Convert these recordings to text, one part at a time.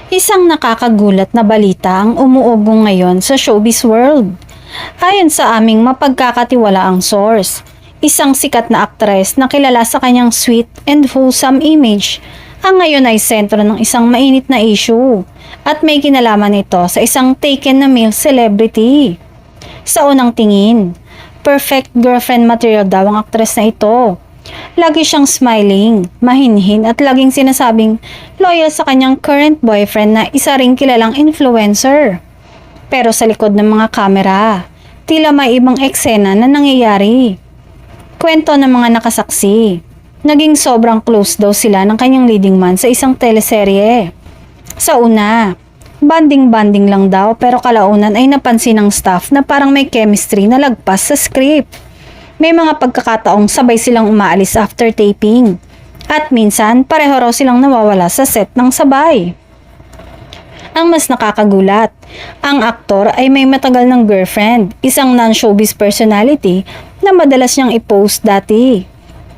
Isang nakakagulat na balita ang umuugong ngayon sa showbiz world. Ayon sa aming mapagkakatiwalaang source, isang sikat na aktres na kilala sa kanyang sweet and wholesome image ang ngayon ay sentro ng isang mainit na issue at may kinalaman ito sa isang taken na male celebrity. Sa unang tingin, perfect girlfriend material daw ang aktres na ito. Lagi siyang smiling, mahinhin at laging sinasabing loyal sa kanyang current boyfriend na isa ring kilalang influencer. Pero sa likod ng mga kamera, tila may ibang eksena na nangyayari. Kwento ng mga nakasaksi, naging sobrang close daw sila ng kanyang leading man sa isang teleserye. Sa una, banding-banding lang daw pero kalaunan ay napansin ng staff na parang may chemistry na lagpas sa script. May mga pagkakataong sabay silang umaalis after taping. At minsan, pareho raw silang nawawala sa set ng sabay. Ang mas nakakagulat, ang aktor ay may matagal ng girlfriend, isang non-showbiz personality na madalas niyang i-post dati.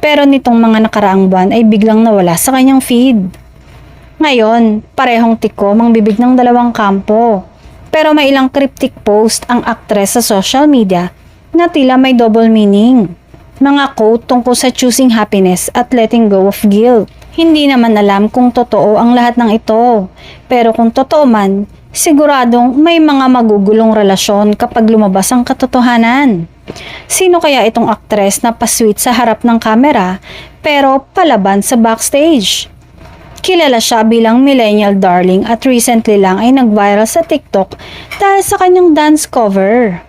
Pero nitong mga nakaraang buwan ay biglang nawala sa kanyang feed. Ngayon, parehong tikom ang bibig ng dalawang kampo. Pero may ilang cryptic post ang aktres sa social media na tila may double meaning. Mga quote tungkol sa choosing happiness at letting go of guilt. Hindi naman alam kung totoo ang lahat ng ito. Pero kung totoo man, siguradong may mga magugulong relasyon kapag lumabas ang katotohanan. Sino kaya itong aktres na pasweet sa harap ng kamera pero palaban sa backstage? Kilala siya bilang millennial darling at recently lang ay nag-viral sa TikTok dahil sa kanyang dance cover.